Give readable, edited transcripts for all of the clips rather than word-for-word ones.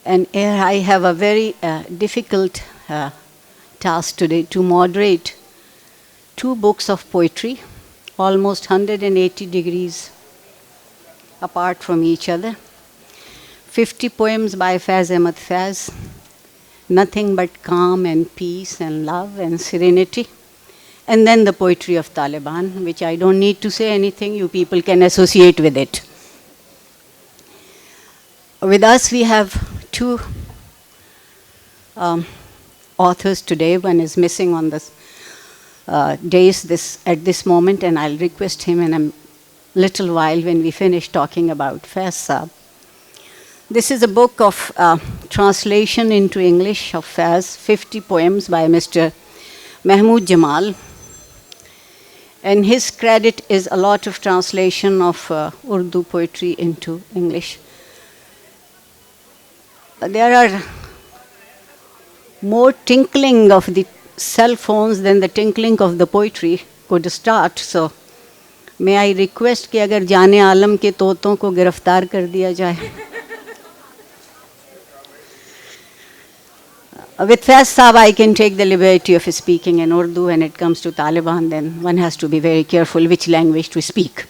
And here I have a very difficult task today to moderate 2 books of poetry, almost 180 degrees apart from each other. 50 poems by Faiz Ahmad Faiz, nothing but calm and peace and love and serenity. And then the poetry of Taliban, which I don't need to say anything, you people can associate with it. With us, we have two authors today. One is missing on the days at this moment, and I'll request him in a little while when we finish talking about Faiz Saab. This is a book of translation into English of Faiz, 50 poems by Mr. Mahmood Jamal. And his credit is a lot of translation of Urdu poetry into English. There are more tinkling of the cell phones than the tinkling of the poetry could start. So, may I request कि अगर जाने आलम के तोतों को गिरफ्तार कर दिया जाए. With Faiz Saab, I can take the liberty of speaking in Urdu. When it comes to Taliban, then one has to be very careful which language to speak.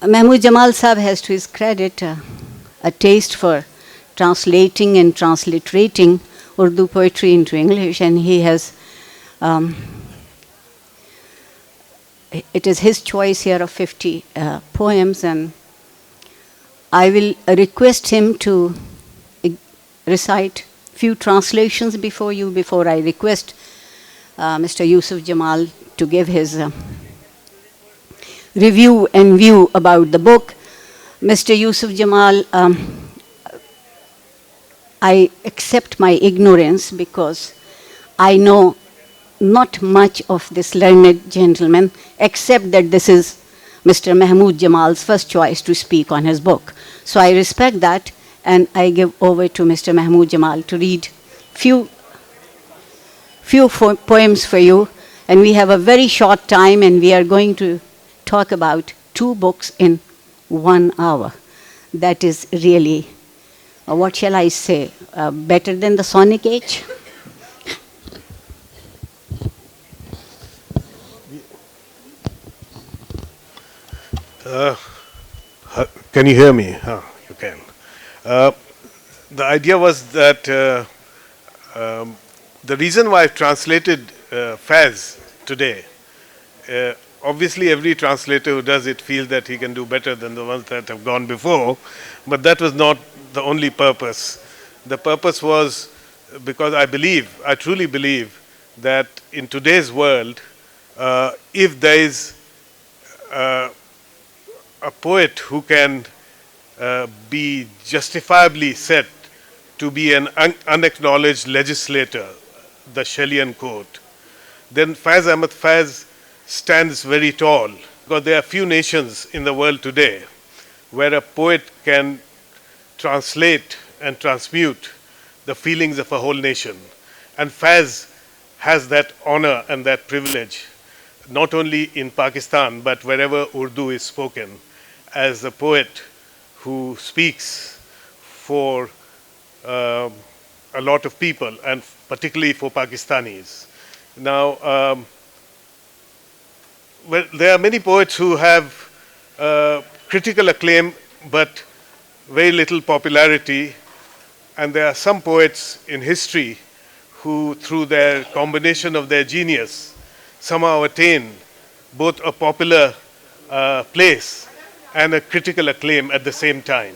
Mahmood Jamal Saab has to his credit a taste for translating and transliterating Urdu poetry into English, and he has, it is his choice here of 50 poems, and I will request him to recite few translations before I request Mr. Yusuf Jamal to give his review and view about the book. Mr. Yusuf Jamal, I accept my ignorance because I know not much of this learned gentleman, except that this is Mr. Mahmood Jamal's first choice to speak on his book. So I respect that, and I give over to Mr. Mahmood Jamal to read few poems for you. And we have a very short time, and we are going to talk about 2 books in 1 hour. That is really, what shall I say, better than the Sonic Age? Can you hear me? You can. The idea was that the reason why I've translated Faiz today, obviously every translator who does it feels that he can do better than the ones that have gone before, but that was not the only purpose. The purpose was because I truly believe that in today's world, if there is a poet who can be justifiably said to be an unacknowledged legislator, the Shelleyan quote, then Faiz Ahmad Faiz stands very tall, because there are few nations in the world today where a poet can translate and transmute the feelings of a whole nation. And Faiz has that honor and that privilege, not only in Pakistan, but wherever Urdu is spoken, as a poet who speaks for a lot of people, and particularly for Pakistanis. Now, well, there are many poets who have critical acclaim, but very little popularity, and there are some poets in history who, through their combination of their genius, somehow attain both a popular place and a critical acclaim at the same time.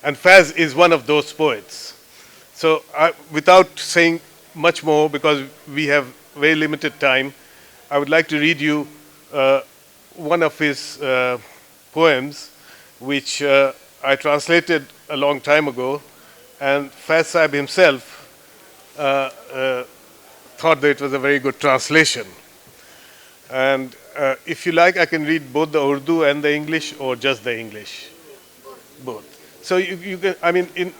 And Faiz is one of those poets. So without saying much more, because we have very limited time, I would like to read you one of his poems, which I translated a long time ago, and Faiz Saab himself thought that it was a very good translation. And if you like, I can read both the Urdu and the English, or just the English. Both. So you can, I mean,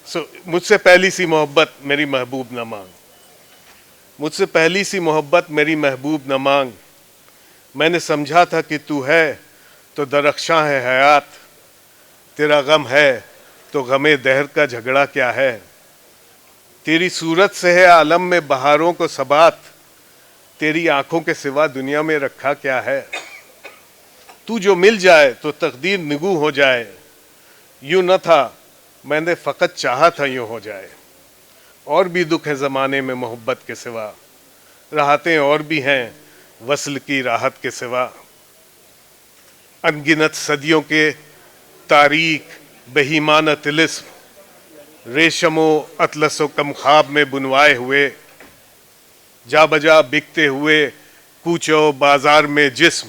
so मुझसे पहली सी मोहब्बत मेरी महबूब न मांग, मुझसे पहली सी मोहब्बत मेरी महबूब न मांग, मैंने समझा था कि तू है तो दरख्शां है हयात, तेरा गम है तो गमे दहर का झगड़ा क्या है। तेरी सूरत से है आलम में बहारों को सबात, तेरी आंखों के सिवा दुनिया में रखा क्या है। तू जो मिल जाए तो तकदीर निगू हो जाए, यूं न था मैंने फ़कत चाहा था यूं हो जाए। और भी दुख है ज़माने में मोहब्बत के सिवा, राहतें और भी हैं वस्ल की राहत के सिवा। अनगिनत सदियों के तारीख बेईमान तिलिस्म, रेशमो अतलसो कम ख्वाब में बुनवाए हुए। जा बजा बिकते हुए कूचो बाजार में जिस्म,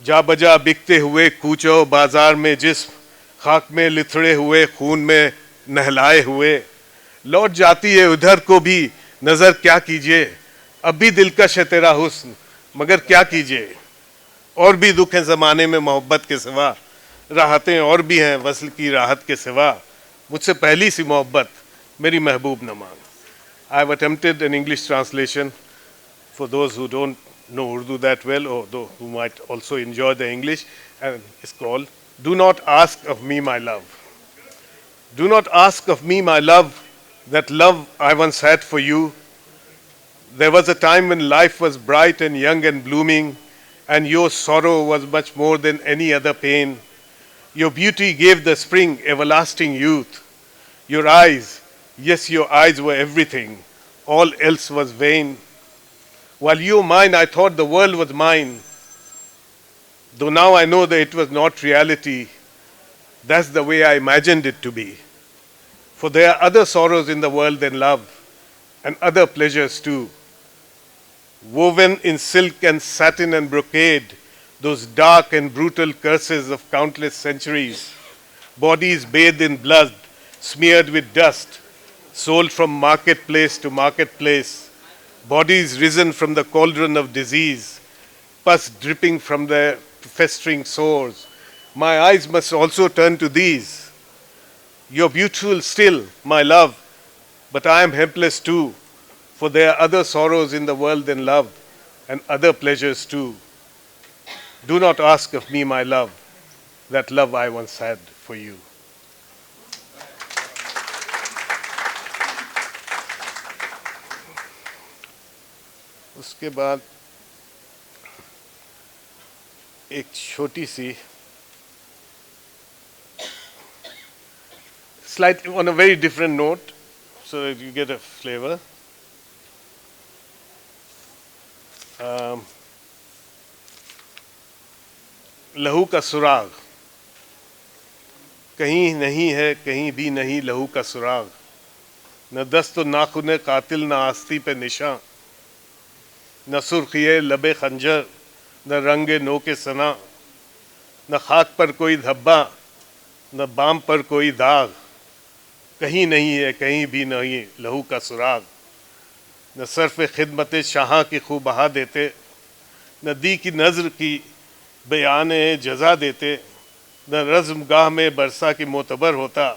जा बजा बिकते हुए कूचो बाजार में जिस्म। खाक में लिथड़े हुए खून में नहलाए हुए। लौट जाती है उधर को भी नज़र क्या कीजिए, अब भी दिलकश है तेरा हुस्न मगर क्या कीजिए। और भी दुख है ज़माने में मोहब्बत के सिवा, राहतें और भी हैं वस्ल की राहत के सिवा। मुझसे पहली सी मोहब्बत मेरी महबूब न मान। I have attempted an English translation for those who don't know Urdu that well, or those who might also enjoy the English, and it's called Do Not Ask of Me My Love. Do not ask of me my love, that love I once had for you. There was a time when life was bright and young and blooming, and your sorrow was much more than any other pain. Your beauty gave the spring everlasting youth. Your eyes, yes, your eyes were everything. All else was vain. While you were mine, I thought the world was mine. Though now I know that it was not reality, that's the way I imagined it to be. For there are other sorrows in the world than love, and other pleasures too. Woven in silk and satin and brocade, those dark and brutal curses of countless centuries. Bodies bathed in blood, smeared with dust, sold from marketplace to marketplace. Bodies risen from the cauldron of disease, pus dripping from their festering sores. My eyes must also turn to these. You're beautiful still, my love, but I am helpless too, for there are other sorrows in the world than love, and other pleasures too. Do not ask of me, my love, that love I once had for you. उसके बाद एक छोटी सी slight on a very different note so that you get a flavor. लहू का सुराग, कहीं नहीं है कहीं भी नहीं लहू का सुराग। न दस्त नाखुने कातिल न आस्ती पे निशान, न सुर्खिए लबे खंजर न रंगे नो के सना। न खाक पर कोई धब्बा न बाम पर कोई दाग, कहीं नहीं है कहीं भी नहीं लहू का सुराग। न सरफ़ खिदमत शाह की खूब बहा देते, न दी की नज़र की बयान जज़ा देते। न रज़्मगाह में बरसा की मोतबर होता,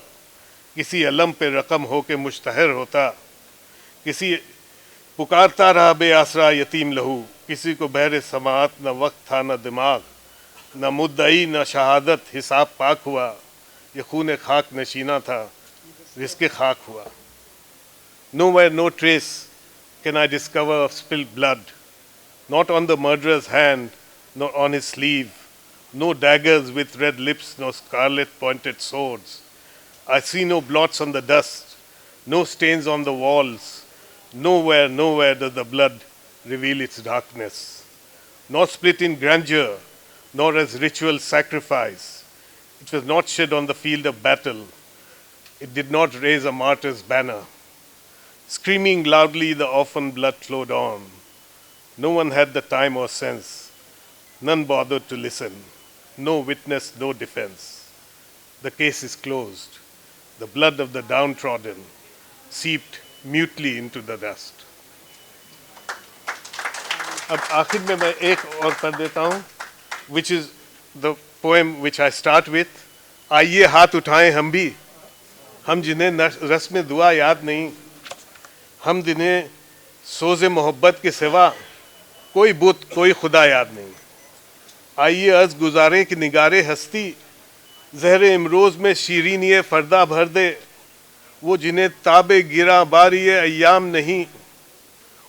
किसी अलम पे रकम हो के मुश्तहर होता। किसी पुकारता रहा बेआसरा यतीम लहू, किसी को बहरे समात न वक्त था न दिमाग। न मुद्दई न शहादत हिसाब पाक हुआ, ये खून खाक नशीना था जिसके खाक हुआ। Nowhere no trace can I discover of spilled blood, not on the murderer's hand, nor on his sleeve. No daggers with red lips, no scarlet pointed swords. I see no blots on the dust, no stains on the walls. Nowhere, nowhere does the blood reveal its darkness. Nor split in grandeur, nor as ritual sacrifice. It was not shed on the field of battle. It did not raise a martyr's banner. Screaming loudly, the orphan blood flowed on. No one had the time or sense. None bothered to listen. No witness, no defense. The case is closed. The blood of the downtrodden seeped mutely into the dust. अब आखिर में मैं एक और पढ़ देता हूँ, which is the poem which I start with. आइए हाथ उठाएं हम जिन्हें रस्म दुआ याद नहीं, हम जिन्हें सोज़े मोहब्बत के सिवा कोई बुत कोई खुदा याद नहीं। आइए अर्ज़ गुजारें कि निगारे हस्ती जहर इमरोज़ में शीरीनी फ़रदा भर दे, वो जिन्हें ताबे गिरा बारी अय्याम नहीं,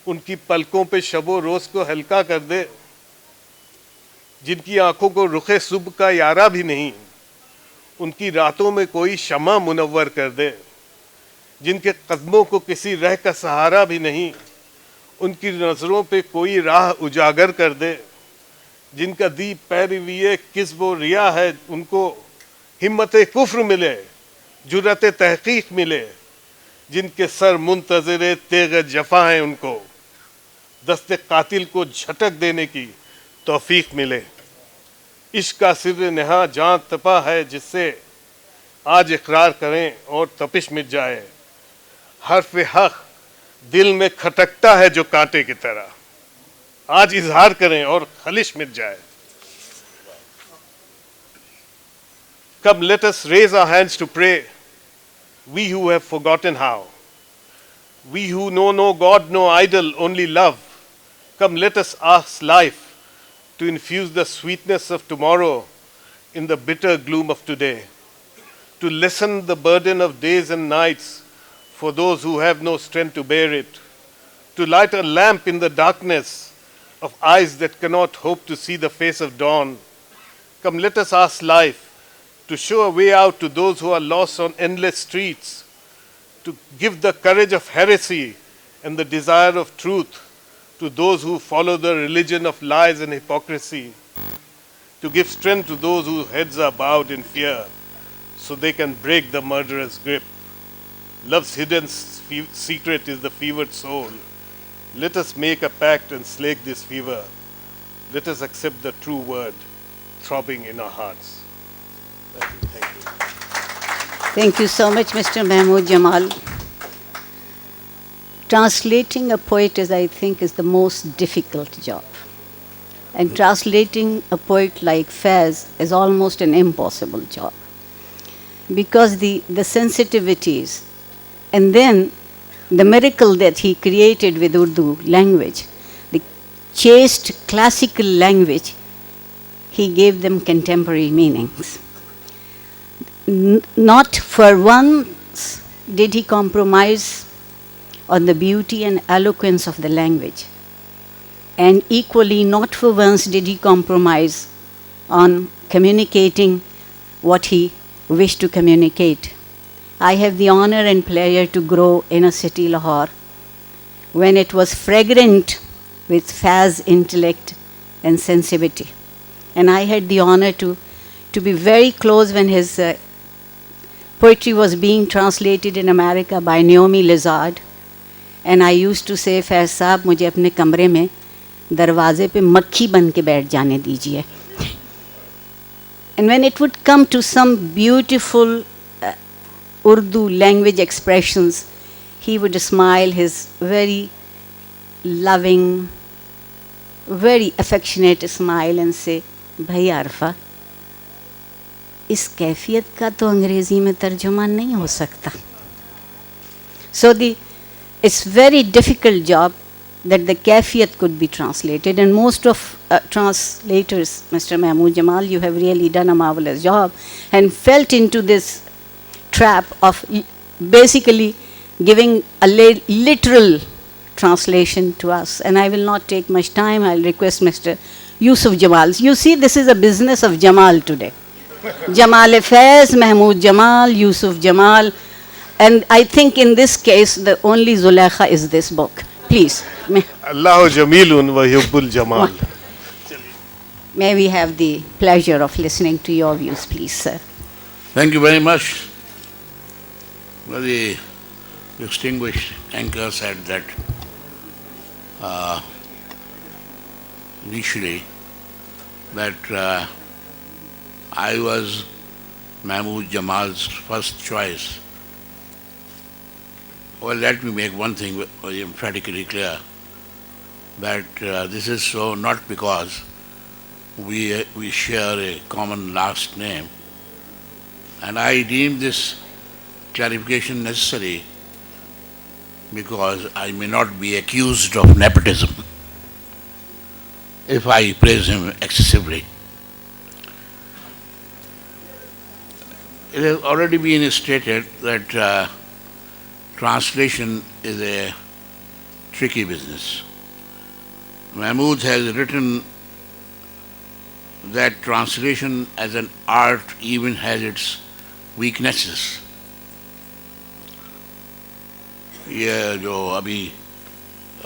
उनकी पलकों पे शबो रोज़ को हल्का कर दे, जिनकी आंखों को रुखे सुबह का यारा भी नहीं, उनकी रातों में कोई शमा मुनव्वर कर दे, जिनके कदमों को किसी रह का सहारा भी नहीं, उनकी नज़रों पे कोई राह उजागर कर दे, जिनका दीप पैरवीए किस वो रिया है, उनको हिम्मत कुफ्र मिले, जुर्रत तहकीक मिले, जिनके सर मुंतज़िर तेग जफा हैं, उनको दस्ते कातिल को झटक देने की तौफीक मिले। इश्क का सिर नहा जान तपा है, जिससे आज इकरार करें और तपिश मिट जाए, हर्फ हक दिल में खटकता है जो कांटे की तरह, आज इजहार करें और खलिश मिट जाए। Come, let us raise our hands to pray, we who have forgotten how, we who know no God, no idol, only love. Come, let us ask life to infuse the sweetness of tomorrow in the bitter gloom of today, to lessen the burden of days and nights for those who have no strength to bear it, to light a lamp in the darkness of eyes that cannot hope to see the face of dawn. Come, let us ask life to show a way out to those who are lost on endless streets, to give the courage of heresy and the desire of truth to those who follow the religion of lies and hypocrisy, to give strength to those whose heads are bowed in fear so they can break the murderous grip. Love's hidden secret is the fevered soul. Let us make a pact and slake this fever. Let us accept the true word throbbing in our hearts. Thank you. Thank you. Thank you so much, Mr. Mahmood Jamal. Translating a poet is, I think, is the most difficult job. And translating a poet like Faiz is almost an impossible job. Because the sensitivities, and then the miracle that he created with Urdu language, the chaste classical language, he gave them contemporary meanings. Not for once did he compromise on the beauty and eloquence of the language. And equally, not for once did he compromise on communicating what he wished to communicate. I have the honor and pleasure to grow in a city, Lahore, when it was fragrant with Faiz intellect and sensitivity. And I had the honor to be very close when his poetry was being translated in America by Naomi Lizard. And I used to say, Faiz साहब मुझे अपने कमरे में दरवाजे पे मक्खी बन के बैठ जाने दीजिए. And when it would come to some beautiful Urdu language expressions, he would smile his very loving, very affectionate smile and say, भाई आरफा, इस कैफियत का तो अंग्रेजी में तर्जुमा नहीं हो सकता. So it's very difficult job that the kafiyat could be translated, and most of translators, Mr. Mahmood Jamal, you have really done a marvelous job and felt into this trap of basically giving a literal translation to us. And I will not take much time. I'll request Mr. Yusuf Jamal. You see, this is a business of Jamal today. Jamal Faiz, Mahmood Jamal, Yusuf Jamal. And I think in this case, the only Zulaikha is this book. Please. Allahu Jamilun wa Yubbul Jamal. May we have the pleasure of listening to your views, please, sir. Thank you very much. The distinguished anchor said that initially that I was Mahmood Jamal's first choice. Well, let me make one thing very emphatically clear, that this is so not because we share a common last name, and I deem this clarification necessary because I may not be accused of nepotism if I praise him excessively. it has already been stated that translation is a tricky business. Mahmood has written that translation as an art even has its weaknesses. ये जो अभी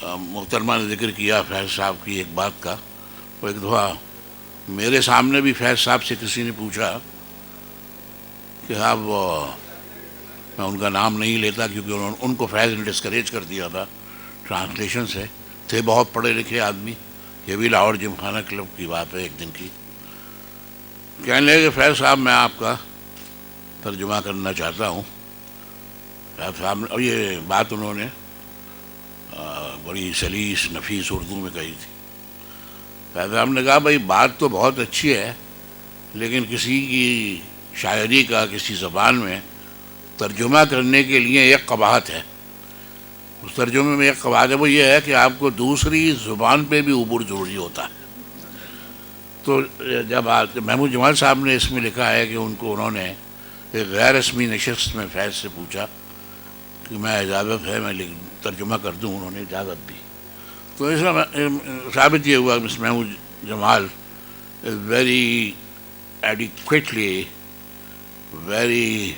मोहतरमा ने जिक्र किया फैज़ साहब की एक बात का, वो एक दफ़ा मेरे सामने भी फैज़ साहब से किसी ने पूछा कि आप मैं उनका नाम नहीं लेता क्योंकि उनको फैज़ ने डिस्करेज कर दिया था ट्रांसलेशन से, थे बहुत पढ़े लिखे आदमी, ये भी लाहौर जिमखाना क्लब की बात है एक दिन की। कहने लगे फैज़ साहब मैं आपका तर्जुमा करना चाहता हूँ। फैज़ साहब ने, और ये बात उन्होंने बड़ी सलीस नफीस उर्दू में कही थी। फैज़ साहब ने कहा भाई बात तो बहुत अच्छी है, लेकिन किसी की शायरी का किसी ज़बान में तर्जुमा करने के लिए एक कबाहत है। उस तर्जुमे में एक कबाहत है, वो ये है कि आपको दूसरी ज़ुबान पे भी उबूर ज़रूरी होता है। तो जब महमूद जमाल साहब ने इसमें लिखा है कि उन्होंने एक गैर रस्मी नशस्त में फैज़ से पूछा कि मैं इजाज़त है मैं तर्जुमा कर दूँ, उन्होंने इजाज़त दी। तो इसमें साबित ये हुआ Miss Mahmood Jamal is very adequately, very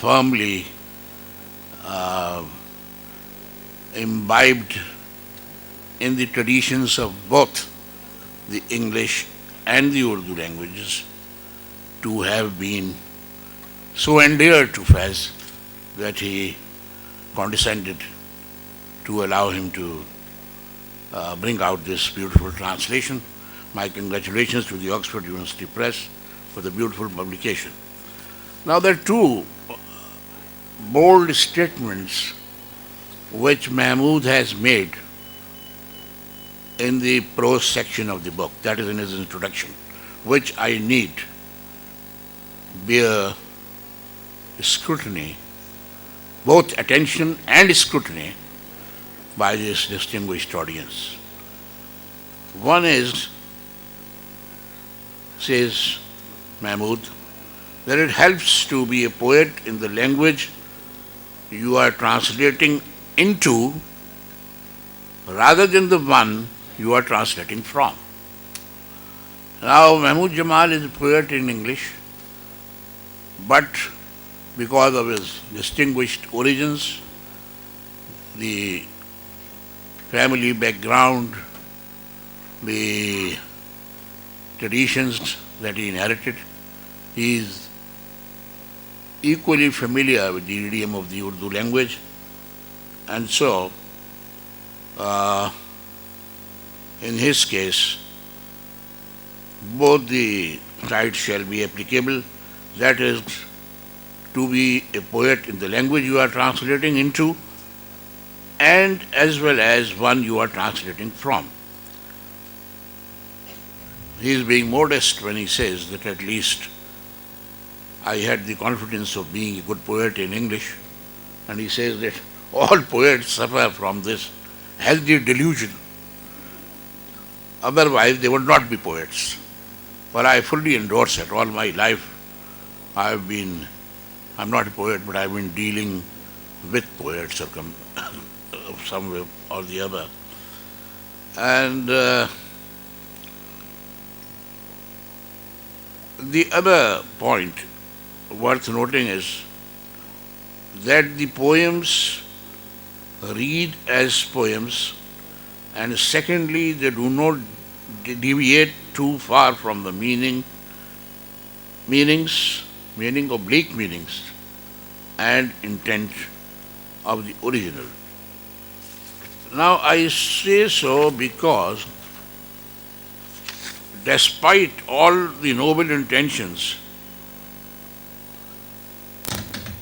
firmly imbibed in the traditions of both the English and the Urdu languages to have been so endeared to Faiz that he condescended to allow him to bring out this beautiful translation. My congratulations to the Oxford University Press for the beautiful publication. Now there are two bold statements which Mahmood has made in the prose section of the book, that is in his introduction, which I need bear scrutiny, both attention and scrutiny by this distinguished audience. One is, says Mahmood, that it helps to be a poet in the language you are translating into rather than the one you are translating from. Now, Mahmood Jamal is a poet in English, but because of his distinguished origins, the family background, the traditions that he inherited, he is equally familiar with the idiom of the Urdu language, and so in his case both the sides shall be applicable, that is to be a poet in the language you are translating into and as well as one you are translating from. He is being modest when he says that at least I had the confidence of being a good poet in English, and he says that all poets suffer from this healthy delusion. Otherwise they would not be poets. But I fully endorse it. All my life I'm not a poet, but I've been dealing with poets of some way or the other. And the other point worth noting is that the poems read as poems, and secondly, they do not deviate too far from the meaning, oblique meanings, and intent of the original. Now I say so because despite all the noble intentions,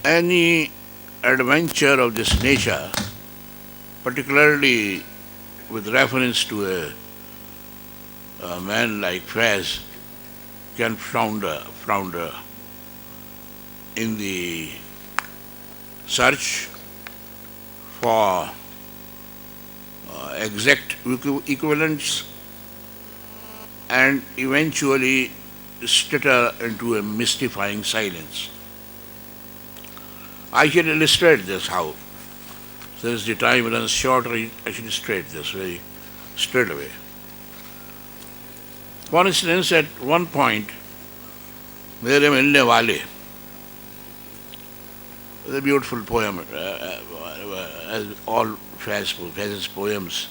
any adventure of this nature, particularly with reference to a man like Faiz, can flounder in the search for exact equivalents and eventually stutter into a mystifying silence. I shall illustrate this how. Since the time runs short, I shall illustrate this very straight away. For instance, at one point, मेरे मिलने वाले, a beautiful poem, as all Faiz's poems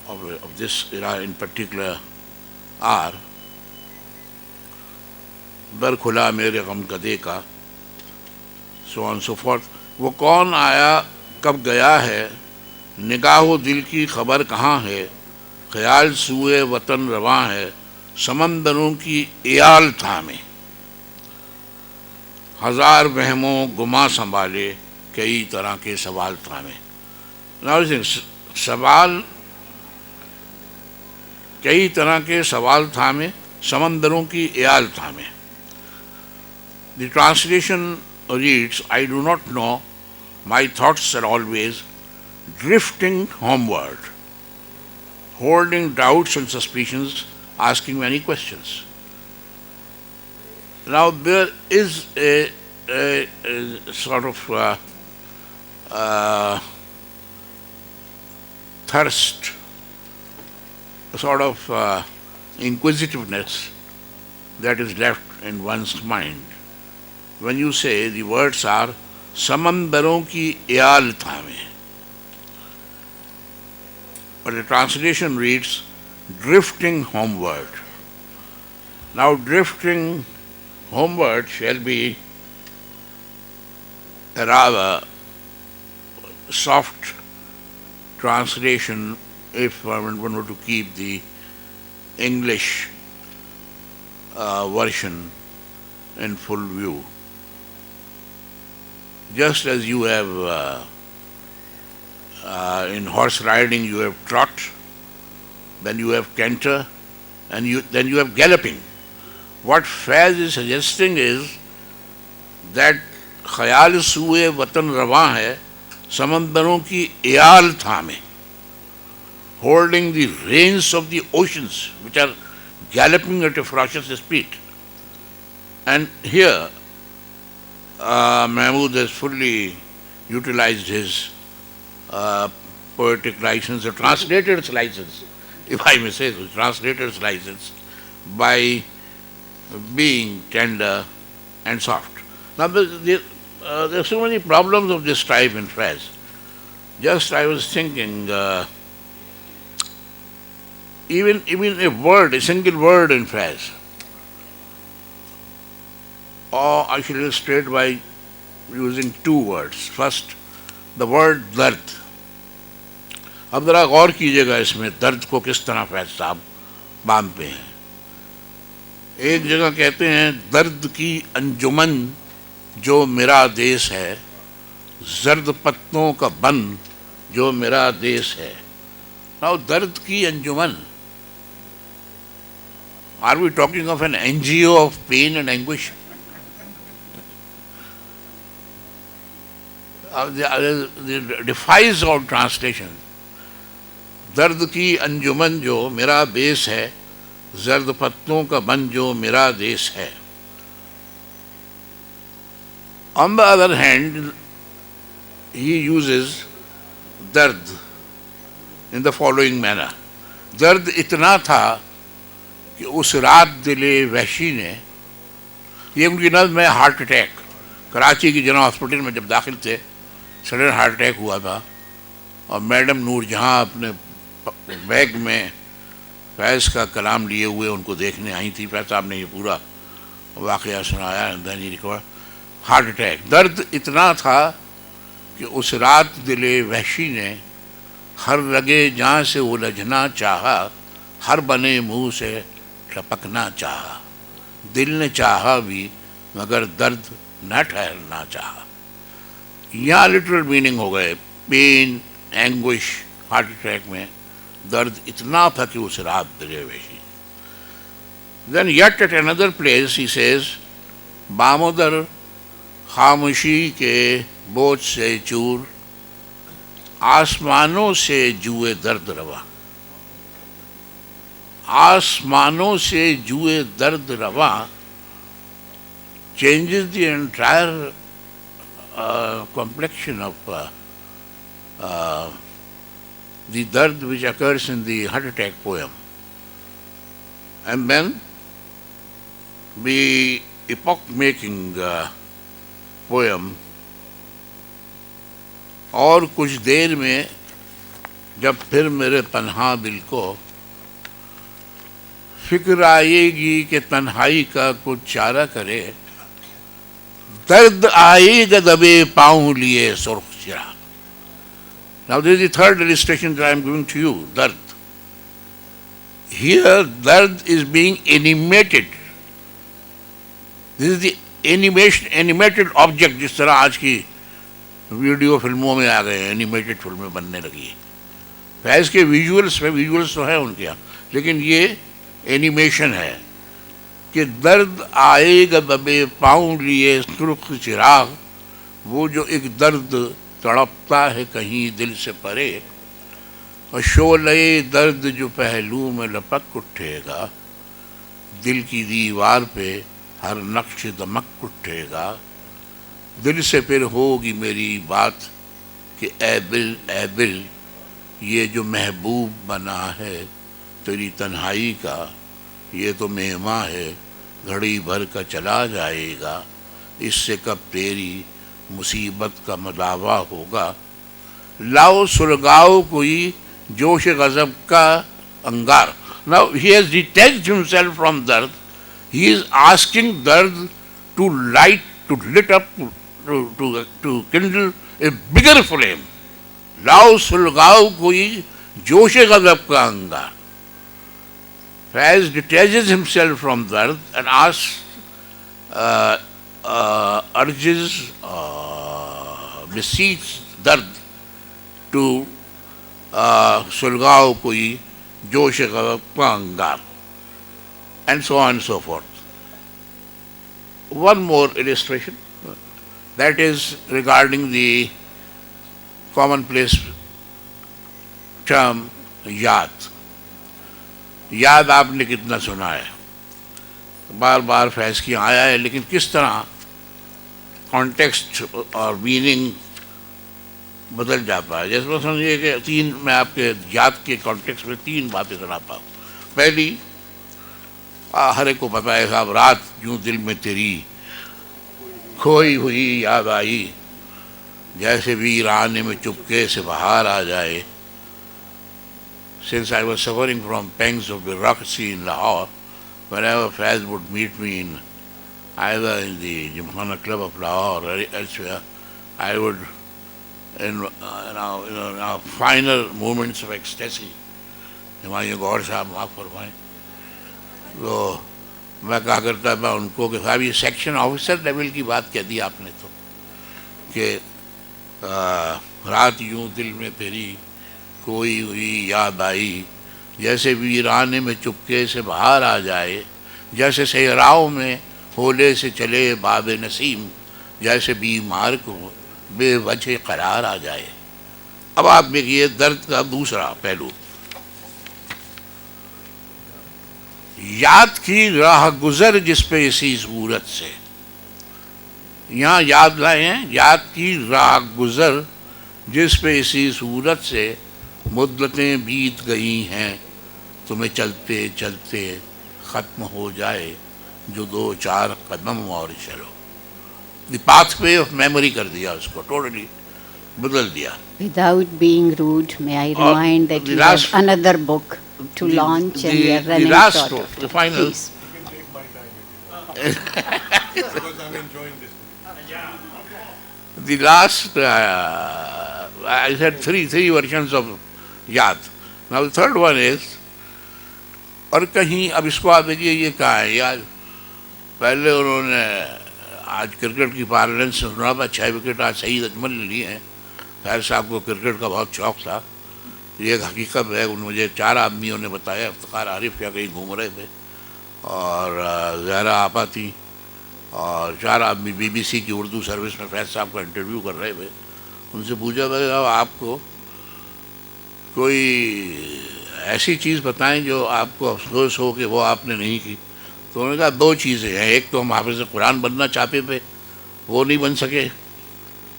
of this era in particular are, दर खुला मेरे गम कदे का, so on and so forth. वो कौन आया कब गया है, निगाहो दिल की खबर कहाँ है, ख्याल सूए वतन रवां है, समंदरों की एयाल थामे, हजार वहमों गुमा संभाले, कई तरह के सवाल थामे. Now सवाल, कई तरह के सवाल थामे, समंदरों की एयाल थामे. The translation reads, I do not know, my thoughts are always drifting homeward, holding doubts and suspicions, asking many questions. Now there is a sort of thirst, a sort of inquisitiveness that is left in one's mind. When you say the words are समंदरों की एयाल थामे, but the translation reads drifting homeward. Now drifting homeward shall be a rather soft translation if one were to keep the English version in full view. Just as you have in horse riding you have trot, then you have canter, and then you have galloping. What Faiz is suggesting is that ख्याल सूए वतन रवां है, समंदरों की एयाल थामे, holding the reins of the oceans which are galloping at a ferocious speed. And here Mahmud has fully utilized his poetic license, or translator's license, if I may say so, translator's license, by being tender and soft. Now there are so many problems of this type in Faiz. Just I was thinking, even a word, a single word in Faiz, or I should illustrate by using two words. First, the word दर्द. अब जरा गौर कीजिएगा इसमें दर्द को किस तरह फैज साहब बांधते हैं. एक जगह कहते हैं दर्द की अंजुमन जो मेरा देश है, जर्द पत्तों का बन जो मेरा देश है. Now दर्द की अंजुमन. Are we talking of an NGO of pain and anguish? Defies all translation. दर्द की अंजुमन जो मेरा देश है, जर्द पत्तों का बन जो मेरा देश है. On the other hand, he uses दर्द in the following manner. दर्द इतना था कि उस रात दिले वहशी ने, ये उनकी नज़्म में हार्ट अटैक, कराची की जनरल हॉस्पिटल में जब दाखिल थे, सडन हार्ट अटैक हुआ था, और मैडम नूरजहां अपने बैग में फैज़ का कलाम लिए हुए उनको देखने आई थी. फैज़ साहब ने ये पूरा वाक़या सुनाया. Then he recover heart attack. दर्द इतना था कि उस रात दिले वहशी ने हर रगे जहाँ से उलझना चाहा, हर बने मुंह से टपकना चाहा, दिल ने चाहा भी मगर दर्द न ठहरना चाहा. यहाँ लिटरल मीनिंग हो गए पेन, एंग्विश. हार्ट अटैक में दर्द इतना था कि उस रात दिले वहशी. Then yet at another place he says, बामोदर खामोशी के बोझ से चूर, आसमानों से जुए दर्द रवा. आसमानों से जुए दर्द रवा changes the entire complexion of the dard which occurs in the heart attack poem. And then the epoch-making poem, और कुछ देर में जब फिर मेरे तन्हा दिल को फिक्र आएगी कि तन्हाई का कुछ चारा करे, दर्द आएगा दबे पाँव लिए सुर्ख चिराग. Now this is the third illustration that I am giving to you, dard. Here dard is being animated. This is the animated object, जिस तरह आज की वीडियो फिल्मों में आ गए हैं, एनिमेटेड फिल्में बनने लगी है. फैज़ के विजुअल्स तो है उनके यहाँ, लेकिन ये एनिमेशन है कि दर्द आएगा दबे पाँव लिए सुर्ख चिराग. वो जो एक दर्द तड़पता है कहीं दिल से परे, और शोले दर्द जो पहलू में लपक उठेगा, दिल की दीवार पे हर नक्श दमक उठेगा. दिल से फिर होगी मेरी बात कि ऐ बिल ये जो महबूब बना है तेरी तन्हाई का, ये तो मेहमा है घड़ी भर का चला जाएगा, इससे कब तेरी मुसीबत का मदावा होगा. लाओ सुलगाओ कोई जोश गज़ब का अंगार. Now he has detached himself from dard. He is asking dard to light, to lit up, to kindle a bigger flame. लाओ सुलगाओ कोई जोश गज़ब का अंगार. Faiz detaches himself from dard and asks, urges, beseeches dard to सुलगाओ कोई जोश गज़ब का अंगार, and so on and so forth. One more illustration, that is regarding the commonplace term याद. याद आपने कितना सुना है, बार बार फैज़ की आया है, लेकिन किस तरह कॉन्टेक्स्ट और मीनिंग बदल जाता है. जैसे समझिए कि मैं आपके याद के कॉन्टेक्स्ट में तीन बातें सुनाता हूँ. पहली, हर एक को पता है साहब, रात यूं दिल में तेरी खोई हुई याद आई, जैसे वीराने में चुपके से बाहर आ जाए. Since I was suffering from pangs of bureaucracy in Lahore, whenever Faiz would meet me in either in the Gymkhana Club of Lahore or elsewhere, I would, in our final moments of ecstasy, Humayun गौर साहब माफ़ फरमाएं, तो मैं कहा करता था उनको कि साहब ये सेक्शन ऑफिसर लेवल की बात कह दी आपने, तो कि रात यूं दिल में तेरी कोई हुई याद आई, जैसे वीराने में चुपके से बाहर आ जाए, जैसे सहराओं में होले से चले बाब नसीम, जैसे बीमार को बेवजह करार आ जाए. अब आप देखिए दर्द का दूसरा पहलू, याद की राह गुजर जिस पे इसी सूरत से. यहाँ याद लाए हैं, याद की राह गुजर जिस पे इसी सूरत से मुद्दतें बीत गई हैं, तुम्हें चलते चलते ख़त्म हो जाए जो दो चार कदम और चलो. द पाथवे ऑफ मेमोरी कर दिया उसको, टोटली बदल दिया. Without being rude, may I remind that you have another book to launch and we are running short of the final. Please. Because I'm enjoying this. The last, I said three versions of याद. Now the third one is, और कहीं अब इसको आप देखिए ये कहाँ है याद. पहले उन्होंने आज क्रिकेट की पार्लेंस से सुना था 6 विकेट आज सईद अजमल ने लिए हैं. फैज़ साहब को क्रिकेट का बहुत शौक़ था, ये एक हकीकत है. मुझे 4 आदमियों ने बताया, इफ्तिखार आरिफ या कहीं घूम रहे थे और ज़हरा आपा थी, और 4 आदमी BBC की उर्दू सर्विस में फैज़ साहब का इंटरव्यू कर रहे थे. उनसे पूछा था आपको कोई ऐसी चीज़ बताएं जो आपको अफसोस हो कि वो आपने नहीं की। तो उन्होंने कहा दो चीज़ें हैं, एक तो हम हाफिज़ कुरान बनना चाहते थे, वो नहीं बन सके।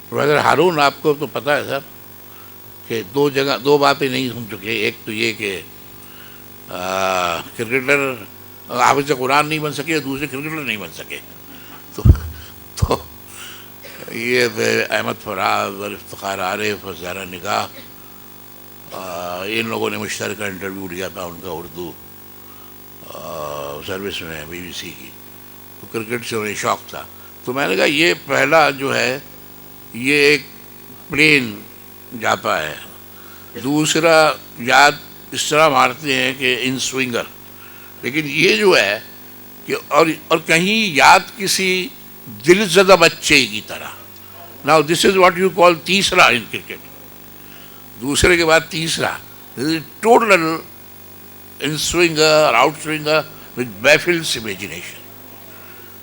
प्रोफेसर हारून, आपको तो पता है सर कि दो बातें नहीं सुन चुके। एक तो ये कि क्रिकेटर हाफिज़ कुरान नहीं बन सके, दूसरे क्रिकेटर नहीं बन सके। तो तो ये अहमद फराज और इफ्तिखार आरिफ और ज़हरा निगाह, इन लोगों ने मुश्तरका इंटरव्यू लिया था उनका उर्दू सर्विस में BBC की। तो क्रिकेट से उन्हें शौक़ था। तो मैंने कहा ये पहला जो है ये एक प्लेन जाता है, दूसरा याद इस तरह मारते हैं कि इन स्विंगर, लेकिन ये जो है कि और कहीं याद किसी दिलज़दा बच्चे की तरह। Now this is what you call तीसरा इन क्रिकेट, दूसरे के बाद तीसरा, total in swinger out swinger with baffles imagination.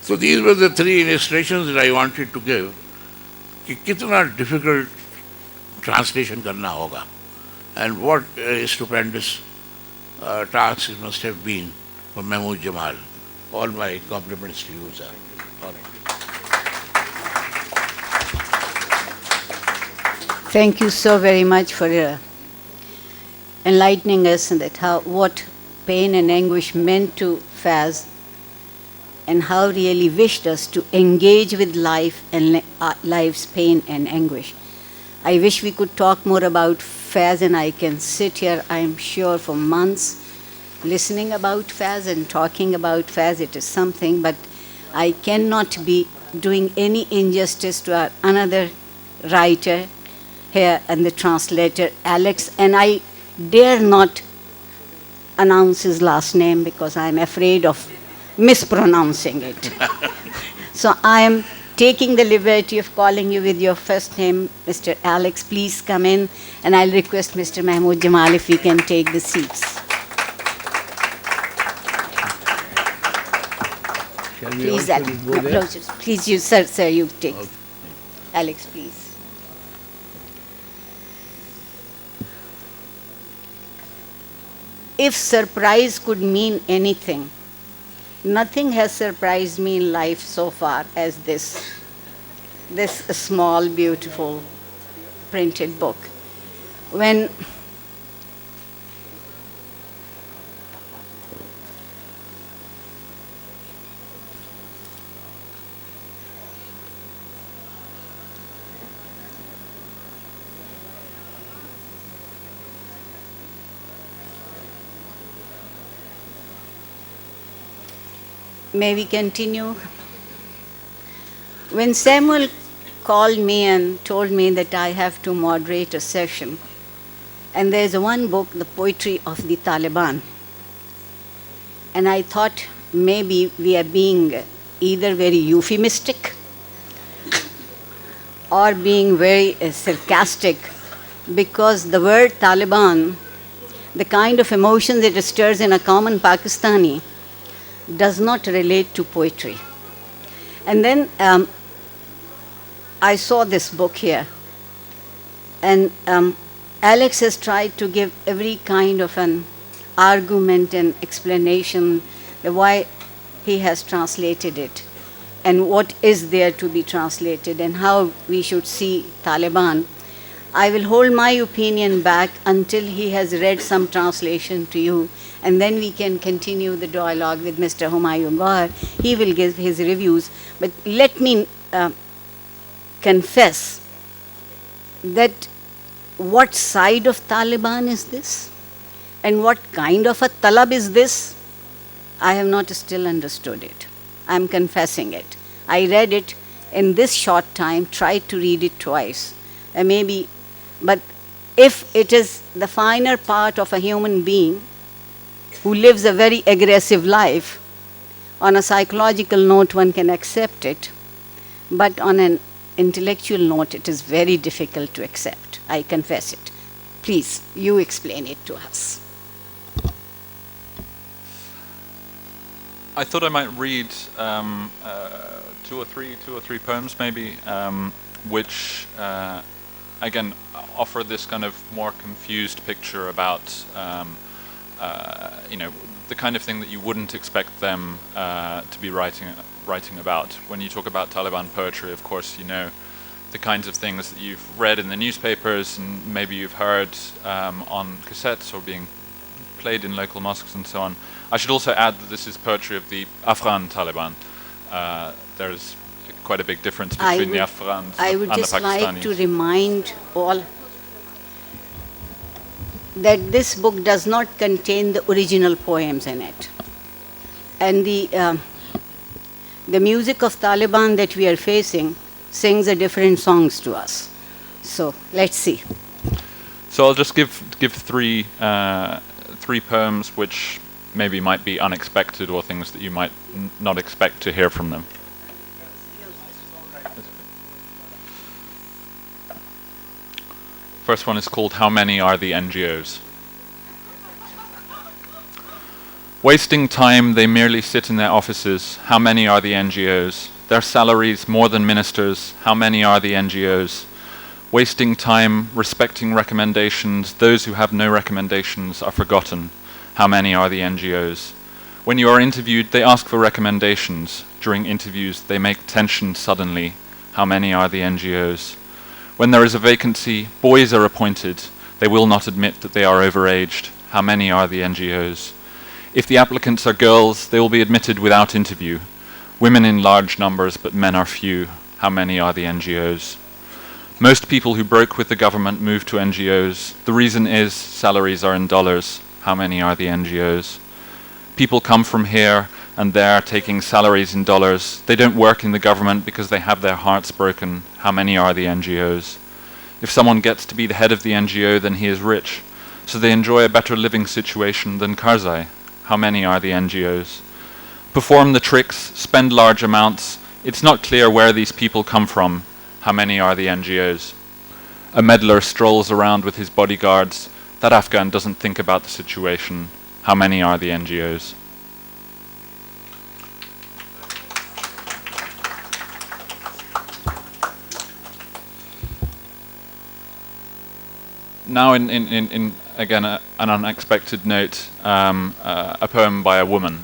So these were the three illustrations that I wanted to give कि कितना डिफ़िकल्ट ट्रांसलेशन करना होगा, and what stupendous task it must have been for Mahmood Jamal. All my compliments to you, sir. All right. Thank you so very much for enlightening us that what pain and anguish meant to Faiz, and how really wished us to engage with life and life's pain and anguish. I wish we could talk more about Faiz, and I can sit here, I'm sure, for months listening about Faiz and talking about Faiz. It is something, but I cannot be doing any injustice to our another writer here and the translator, Alex, and I dare not announce his last name because I'm afraid of mispronouncing it. So I am taking the liberty of calling you with your first name, Mr. Alex. Please come in, and I'll request Mr. Mahmood Jamal if we can take the seats. Shall we Please, also Alex. go there? Please, you, sir, you take. Okay. Alex, please. If surprise could mean anything, nothing has surprised me in life so far as this small, beautiful printed book. When may we continue? When Samuel called me and told me that I have to moderate a session, and there's one book, The Poetry of the Taliban, and I thought maybe we are being either very euphemistic or being very sarcastic, because the word Taliban, the kind of emotions it stirs in a common Pakistani, does not relate to poetry. And then I saw this book here, and Alex has tried to give every kind of an argument and explanation why he has translated it and what is there to be translated and how we should see Taliban. I will hold my opinion back until he has read some translation to you, and then we can continue the dialogue with Mr. Humayun Gohar. He will give his reviews. But let me confess that what side of Taliban is this? And what kind of a talab is this? I have not still understood it. I am confessing it. I read it in this short time, tried to read it twice. Maybe, but if it is the finer part of a human being who lives a very aggressive life, on a psychological note one can accept it, but on an intellectual note it is very difficult to accept. I confess it. Please, you explain it to us. I thought I might read two or three poems maybe, which again offer this kind of more confused picture about you know, the kind of thing that you wouldn't expect them to be writing about. When you talk about Taliban poetry, of course, you know the kinds of things that you've read in the newspapers and maybe you've heard on cassettes or being played in local mosques and so on. I should also add that this is poetry of the Afghan Taliban. There's quite a big difference between the Afghans I would and the just Pakistanis. like to remind all that this book does not contain the original poems in it. And the music of Taliban that we are facing sings a different songs to us. So let's see. So I'll just give three poems which maybe might be unexpected or things that you might not expect to hear from them. First one is called How Many Are the NGOs? Wasting time, they merely sit in their offices. How many are the NGOs? Their salaries more than ministers. How many are the NGOs? Wasting time, respecting recommendations. Those who have no recommendations are forgotten. How many are the NGOs? When you are interviewed, they ask for recommendations. During interviews, they make tension suddenly. How many are the NGOs? When there is a vacancy, boys are appointed. They will not admit that they are overaged. How many are the NGOs? If the applicants are girls, they will be admitted without interview. Women in large numbers, but men are few. How many are the NGOs? Most people who broke with the government moved to NGOs. The reason is salaries are in dollars. How many are the NGOs? People come from here and there taking salaries in dollars. They don't work in the government because they have their hearts broken. How many are the NGOs? If someone gets to be the head of the NGO, then he is rich. So they enjoy a better living situation than Karzai. How many are the NGOs? Perform the tricks, spend large amounts. It's not clear where these people come from. How many are the NGOs? A meddler strolls around with his bodyguards. That Afghan doesn't think about the situation. How many are the NGOs? Now, in again an unexpected note, a poem by a woman.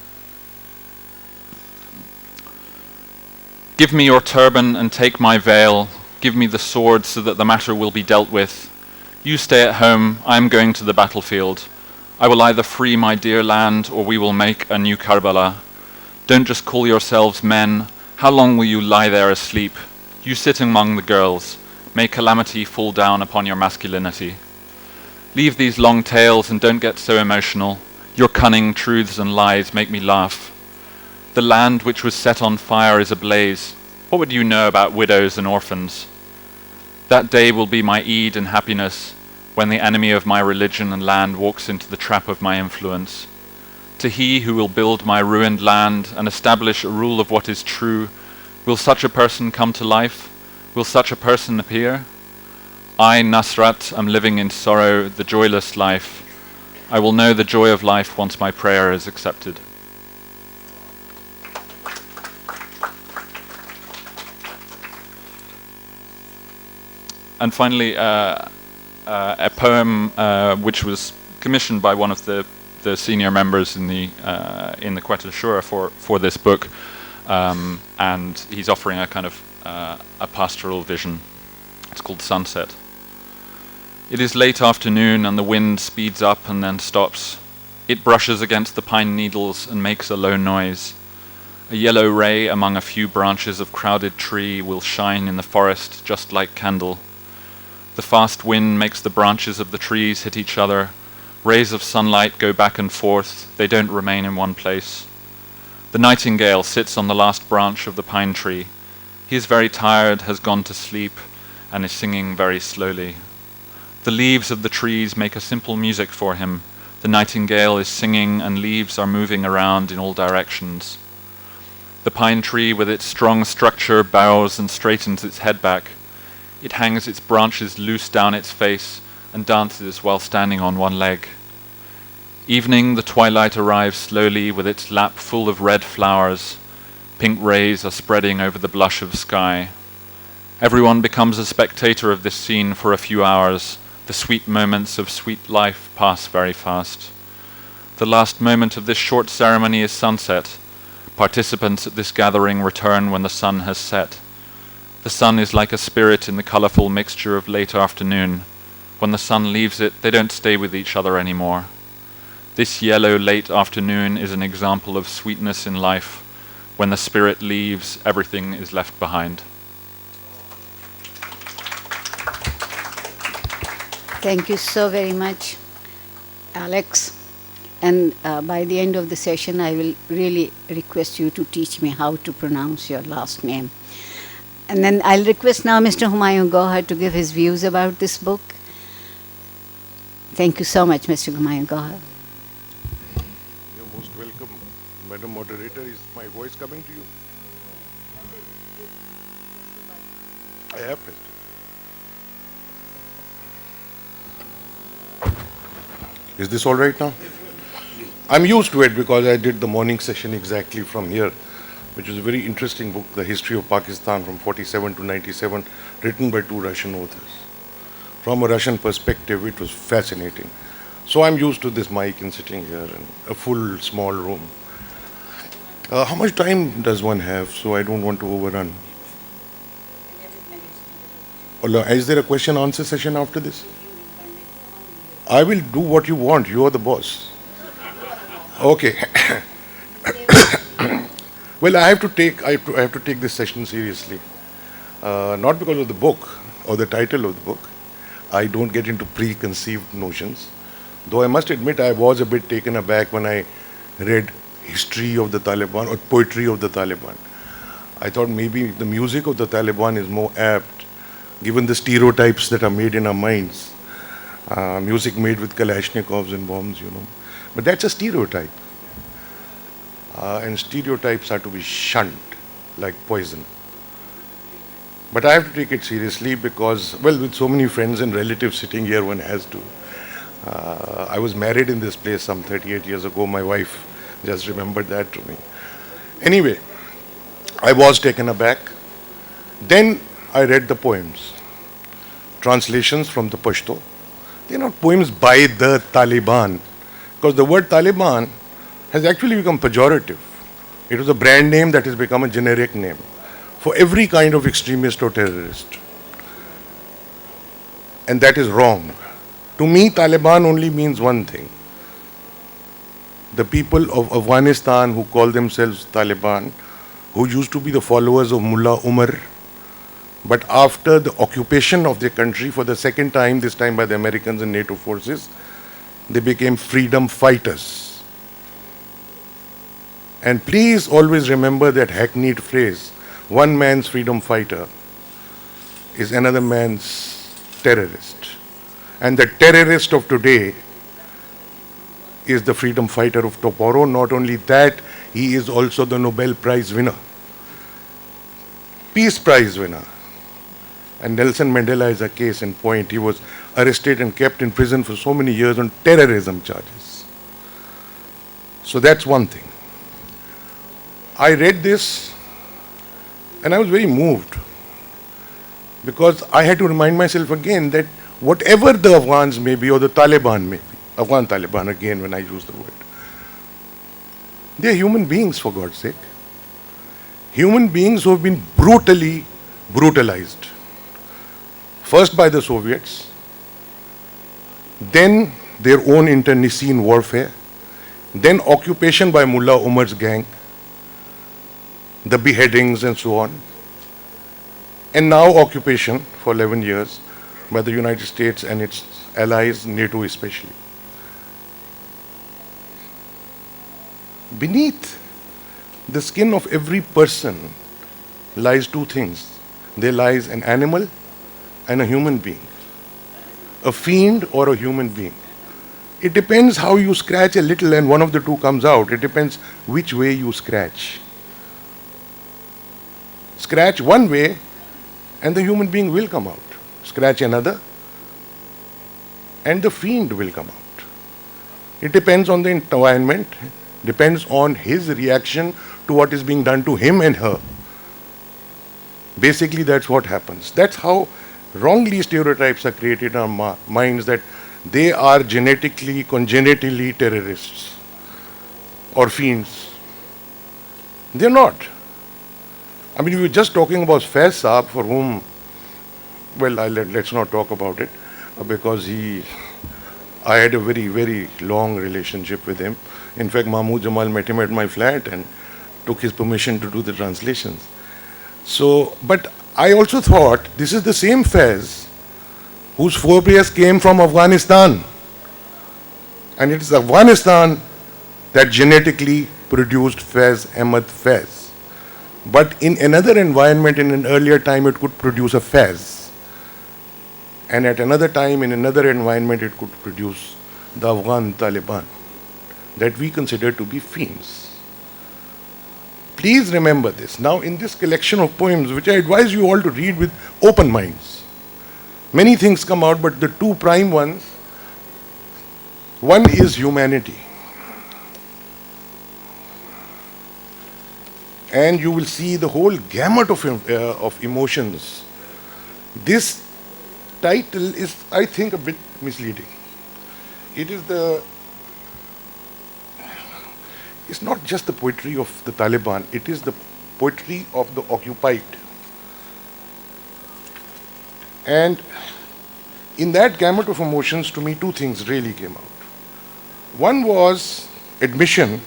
Give me your turban and take my veil. Give me the sword so that the matter will be dealt with. You stay at home, I am going to the battlefield. I will either free my dear land or we will make a new Karbala. Don't just call yourselves men. How long will you lie there asleep? You sit among the girls. May calamity fall down upon your masculinity. Leave these long tales and don't get so emotional. Your cunning truths and lies make me laugh. The land which was set on fire is ablaze. What would you know about widows and orphans? That day will be my Eid and happiness, when the enemy of my religion and land walks into the trap of my influence. To he who will build my ruined land and establish a rule of what is true, will such a person come to life? Will such a person appear? I, Nasrat, am living in sorrow, the joyless life. I will know the joy of life once my prayer is accepted. And finally, a poem which was commissioned by one of the senior members in the Quetta Shura for this book, and he's offering a kind of a pastoral vision. It's called Sunset. It is late afternoon and the wind speeds up and then stops. It brushes against the pine needles and makes a low noise. A yellow ray among a few branches of crowded tree will shine in the forest just like candle. The fast wind makes the branches of the trees hit each other. Rays of sunlight go back and forth. They don't remain in one place. The nightingale sits on the last branch of the pine tree. He is very tired, has gone to sleep, and is singing very slowly. The leaves of the trees make a simple music for him. The nightingale is singing and leaves are moving around in all directions. The pine tree with its strong structure bows and straightens its head back. It hangs its branches loose down its face and dances while standing on one leg. Evening, the twilight arrives slowly with its lap full of red flowers. Pink rays are spreading over the blush of sky. Everyone becomes a spectator of this scene for a few hours. The sweet moments of sweet life pass very fast. The last moment of this short ceremony is sunset. Participants at this gathering return when the sun has set. The sun is like a spirit in the colourful mixture of late afternoon. When the sun leaves it, they don't stay with each other anymore. This yellow late afternoon is an example of sweetness in life. When the spirit leaves, everything is left behind. Thank you so very much, Alex. And by the end of the session, I will really request you to teach me how to pronounce your last name. And then I'll request now Mr. Humayun Gohar to give his views about this book. Thank you so much, Mr. Humayun Gohar. You're most welcome, Madam Moderator. Is my voice coming to you? I have pressed it. Is this all right now? I'm used to it because I did the morning session exactly from here, which is a very interesting book, The History of Pakistan from 47 to 97, written by 2 Russian authors. From a Russian perspective, it was fascinating. So I'm used to this mic and sitting here in a full, small room. How much time does one have? So I don't want to overrun. Is there a question-answer session after this? I will do what you want. You are the boss. Okay. Well, I have to take this session seriously. Not because of the book or the title of the book. I don't get into preconceived notions. Though I must admit I was a bit taken aback when I read history of the Taliban or poetry of the Taliban. I thought maybe the music of the Taliban is more apt, given the stereotypes that are made in our minds. Music made with Kalashnikovs and bombs, you know. But that's a stereotype. And stereotypes are to be shunned like poison. But I have to take it seriously because, well, with so many friends and relatives sitting here, one has to. I was married in this place some 38 years ago. My wife just remembered that to me. Anyway, I was taken aback. Then I read the poems, translations from the Pashto. They're not poems by the Taliban, because the word Taliban has actually become pejorative. It was a brand name that has become a generic name for every kind of extremist or terrorist. And that is wrong. To me, Taliban only means one thing. The people of Afghanistan who call themselves Taliban, who used to be the followers of Mullah Umar, but after the occupation of their country for the second time, this time by the Americans and NATO forces, they became freedom fighters. And please always remember that hackneyed phrase, one man's freedom fighter is another man's terrorist. And the terrorist of today is the freedom fighter of tomorrow. Not only that, he is also the Nobel Prize winner, Peace Prize winner. And Nelson Mandela is a case in point. He was arrested and kept in prison for so many years on terrorism charges. So that's one thing. I read this and I was very moved because I had to remind myself again that whatever the Afghans may be or the Taliban may be, Afghan Taliban again when I use the word, they are human beings, for God's sake. Human beings who have been brutally brutalized. First by the Soviets, then their own internecine warfare, then occupation by Mullah Umar's gang, the beheadings and so on, and now occupation for 11 years by the United States and its allies, NATO especially. Beneath the skin of every person lies two things. There lies an animal and a human being, a fiend or a human being. It depends how you scratch a little and one of the two comes out. It depends which way you scratch. Scratch one way and the human being will come out. Scratch another and the fiend will come out. It depends on the environment, depends on his reaction to what is being done to him and her. Basically, that's what happens. That's how wrongly stereotypes are created in our minds that they are genetically, congenitally terrorists. or fiends. They're not. I mean, we were just talking about Faiz Saab, for whom, well, let's not talk about it, because I had a very, very long relationship with him. In fact, Mahmood Jamal met him at my flat and took his permission to do the translations. So, but I also thought this is the same Faiz whose forebears came from Afghanistan. And it is Afghanistan that genetically produced Faiz Ahmad Faiz. But in another environment, in an earlier time, it could produce a Faiz. And at another time, in another environment, it could produce the Afghan Taliban that we consider to be fiends. Please remember this. Now, in this collection of poems, which I advise you all to read with open minds, many things come out, but the two prime ones, one is humanity. And you will see the whole gamut of emotions. This title is, I think, a bit misleading. It's not just the poetry of the Taliban, it is the poetry of the occupied. And in that gamut of emotions, to me, two things really came out. One was admission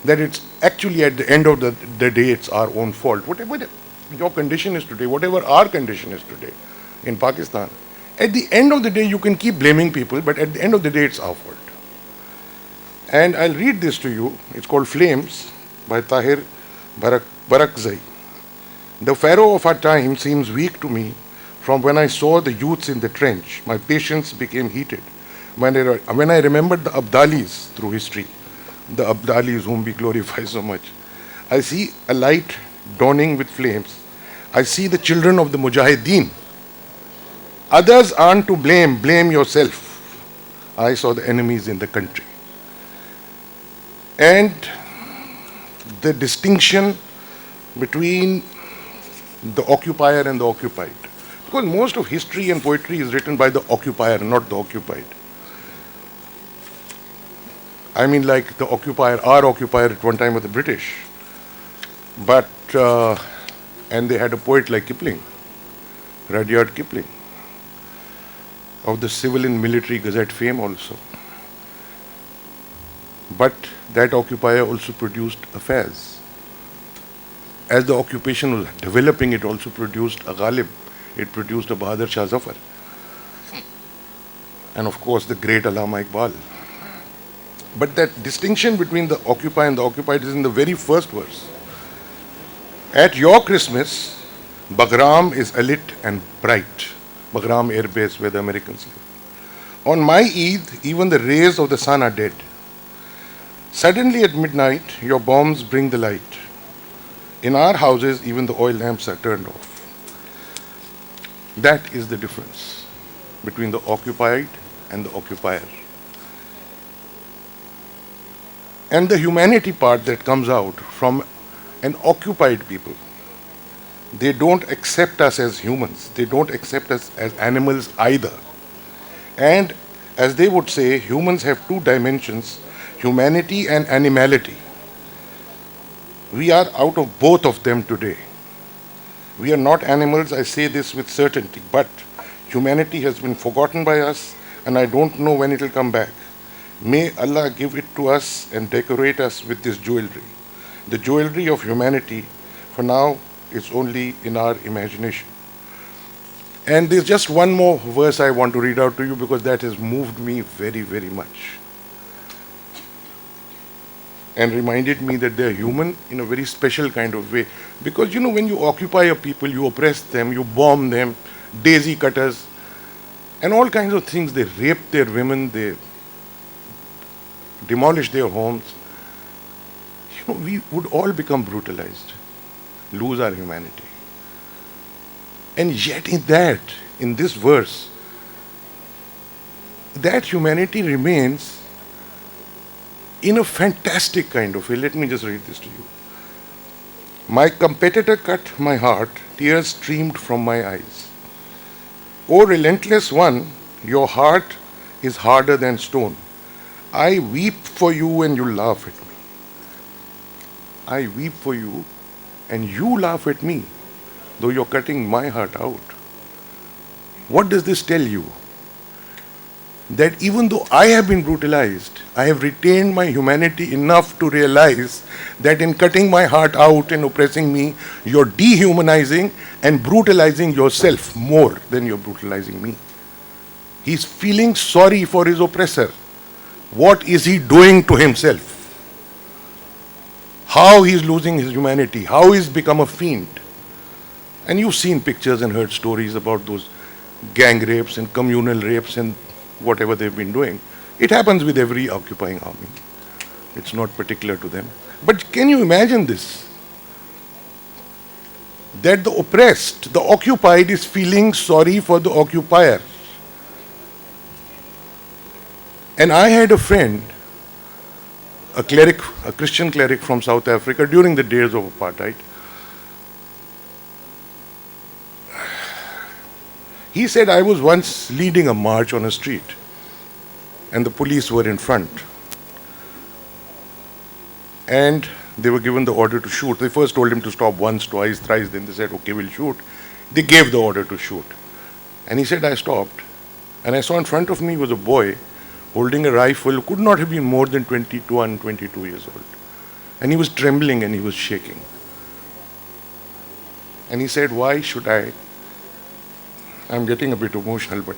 that it's actually at the end of the day, it's our own fault. Whatever your condition is today, whatever our condition is today in Pakistan, at the end of the day, you can keep blaming people, but at the end of the day, it's our fault. And I'll read this to you. It's called Flames by Tahir Barakzai. The pharaoh of our time seems weak to me from when I saw the youths in the trench. My patience became heated. When I remembered the Abdalis through history, the Abdalis whom we glorify so much, I see a light dawning with flames. I see the children of the Mujahideen. Others aren't to blame, blame yourself. I saw the enemies in the country. And the distinction between the occupier and the occupied. Because most of history and poetry is written by the occupier, not the occupied. I mean, like the occupier, our occupier at one time was the British. But, and they had a poet like Kipling, Rudyard Kipling, of the Civil and Military Gazette fame also. But that occupier also produced affairs. As the occupation was developing, it also produced a Ghalib. It produced a Bahadur Shah Zafar. And of course, the great Allama Iqbal. But that distinction between the occupier and the occupied is in the very first verse. At your Christmas, Bagram is alit and bright. Bagram Air Base, where the Americans live. On my Eid, even the rays of the sun are dead. Suddenly at midnight, your bombs bring the light. In our houses, even the oil lamps are turned off. That is the difference between the occupied and the occupier. And the humanity part that comes out from an occupied people. They don't accept us as humans. They don't accept us as animals either. And as they would say, humans have two dimensions, humanity and animality. We are out of both of them today. We are not animals, I say this with certainty, but humanity has been forgotten by us, and I don't know when it will come back. May Allah give it to us and decorate us with this jewelry. The jewelry of humanity, for now, is only in our imagination. And there's just one more verse I want to read out to you because that has moved me very, very much. And reminded me that they're human in a very special kind of way. Because, you know, when you occupy a people, you oppress them, you bomb them, daisy cutters, and all kinds of things. They rape their women, they demolish their homes. You know, we would all become brutalized, lose our humanity. And yet in this verse, that humanity remains in a fantastic kind of way. Let me just read this to you. My competitor cut my heart, tears streamed from my eyes. O relentless one, your heart is harder than stone. I weep for you and you laugh at me. I weep for you, and you laugh at me, though you're cutting my heart out. What does this tell you? That even though I have been brutalized, I have retained my humanity enough to realize that in cutting my heart out and oppressing me, you're dehumanizing and brutalizing yourself more than you're brutalizing me. He's feeling sorry for his oppressor. What is he doing to himself? How he's losing his humanity, how he's become a fiend. And you've seen pictures and heard stories about those gang rapes and communal rapes and whatever they've been doing. It happens with every occupying army. It's not particular to them. But can you imagine this? That the oppressed, the occupied is feeling sorry for the occupier. And I had a friend, a cleric, a Christian cleric from South Africa during the days of apartheid. He said, I was once leading a march on a street and the police were in front. And they were given the order to shoot. They first told him to stop once, twice, thrice. Then they said, okay, we'll shoot. They gave the order to shoot. And he said, I stopped. And I saw in front of me was a boy holding a rifle who could not have been more than 21, 22 years old. And he was trembling and he was shaking. And he said, why should I'm getting a bit emotional, but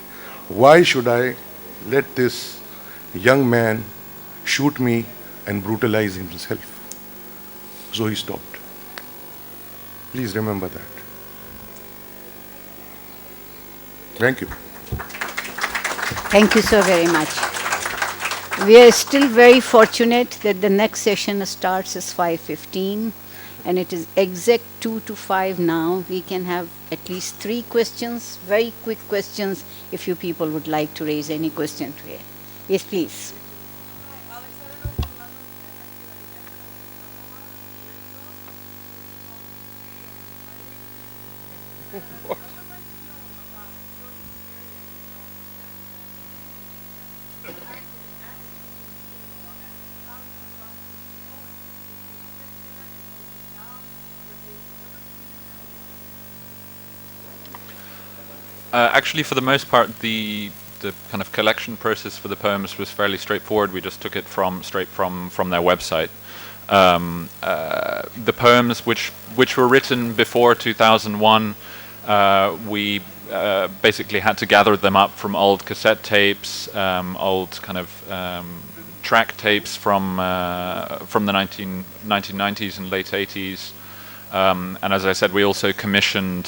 why should I let this young man shoot me and brutalize himself? So he stopped. Please remember that. Thank you. Thank you so very much. We are still very fortunate that the next session starts at 5:15 and it is exact 2 to 5 now. We can have at least 3 questions, very quick questions, if you people would like to raise any question today. Yes, please. Actually, for the most part, the kind of collection process for the poems was fairly straightforward. We just took it straight from their website. The poems which were written before 2001, we basically had to gather them up from old cassette tapes, old kind of track tapes from the 1990s and late 80s. And as I said, we also commissioned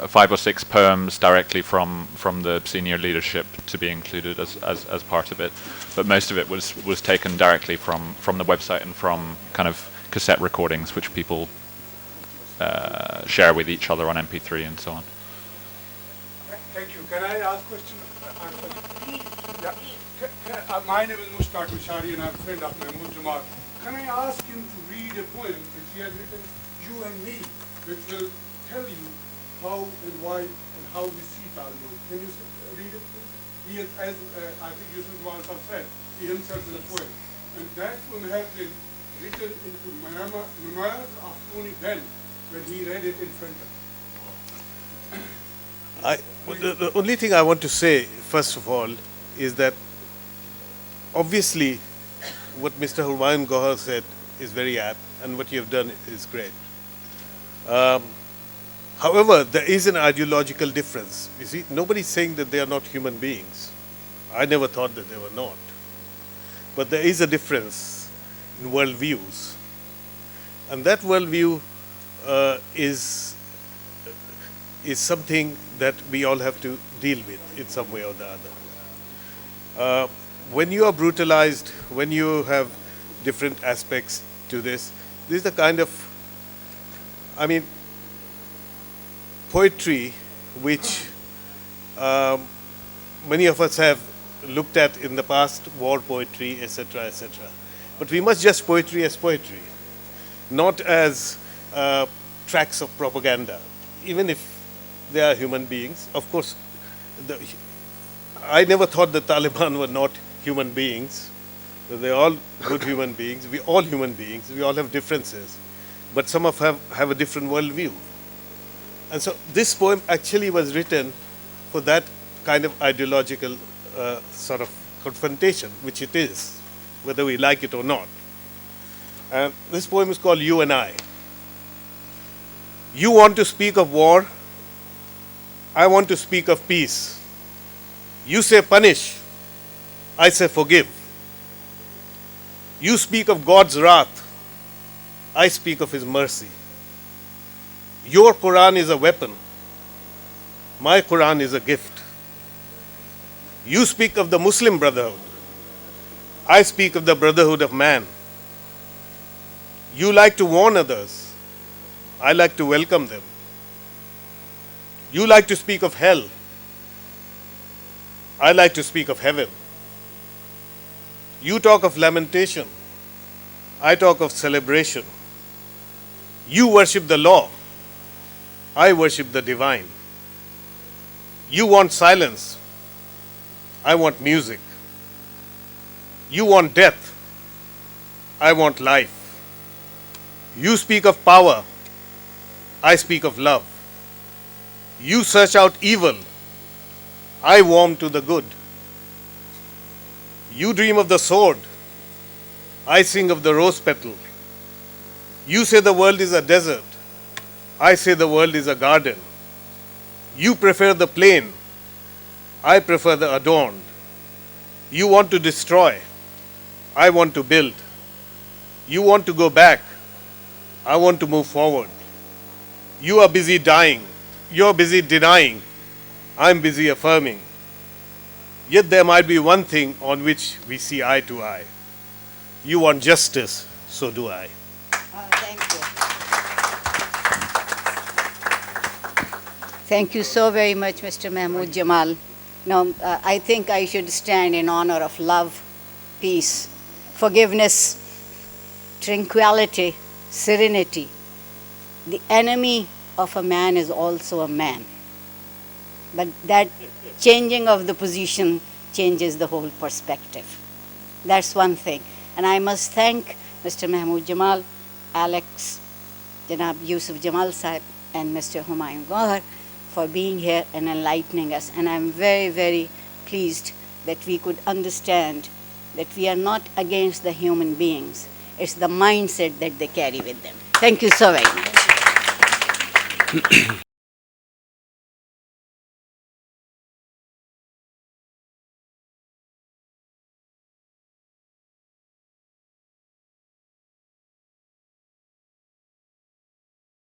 5 or 6 poems directly from the senior leadership to be included as part of it. But most of it was taken directly from the website and from kind of cassette recordings, which people share with each other on MP3 and so on. Thank you. Can I ask a question? Yeah. My name is Mushtaq Mishari and I'm a friend of Mahmood Jamal. Can I ask him to read a poem which he has written, You and Me, which will tell you how and why and how we see Taliban? Can you read it, please? He is, as I think Yusuf Jamal said, he himself is a poet. And that poem has been written into memoirs of Tony Benn when he read it in front of him. The only thing I want to say, first of all, is that obviously what Mr. Humayun Gohar said is very apt, and what you have done is great. However, there is an ideological difference. You see, nobody's saying that they are not human beings. I never thought that they were not. But there is a difference in worldviews. And that worldview is something that we all have to deal with in some way or the other. When you are brutalized, when you have different aspects to this is the kind of, poetry which many of us have looked at in the past, war poetry, etc., etc. But we must judge poetry as poetry, not as tracks of propaganda, even if they are human beings. Of course, I never thought the Taliban were not human beings. They're all good human beings. We all human beings. We all have differences, but some of have a different worldview. And so this poem actually was written for that kind of ideological sort of confrontation, which it is, whether we like it or not. And this poem is called You and I. You want to speak of war. I want to speak of peace. You say punish. I say forgive. You speak of God's wrath. I speak of His mercy. Your Quran is a weapon. My Quran is a gift. You speak of the Muslim Brotherhood. I speak of the Brotherhood of man. You like to warn others. I like to welcome them. You like to speak of hell. I like to speak of heaven. You talk of lamentation. I talk of celebration. You worship the law. I worship the divine. You want silence. I want music. You want death. I want life. You speak of power. I speak of love. You search out evil. I warm to the good. You dream of the sword. I sing of the rose petal. You say the world is a desert. I say the world is a garden. You prefer the plain. I prefer the adorned. You want to destroy. I want to build. You want to go back. I want to move forward. You are busy dying. You're busy denying. I'm busy affirming. Yet there might be one thing on which we see eye to eye. You want justice, so do I. Thank you. Thank you so very much, Mr. Mahmood Jamal. Now, I think I should stand in honor of love, peace, forgiveness, tranquility, serenity. The enemy of a man is also a man. But that changing of the position changes the whole perspective. That's one thing. And I must thank Mr. Mahmood Jamal, Alex, Janab Yusuf Jamal Sahib, and Mr. Humayun Gohar for being here and enlightening us. And I'm very, very pleased that we could understand that we are not against the human beings. It's the mindset that they carry with them. Thank you so very much.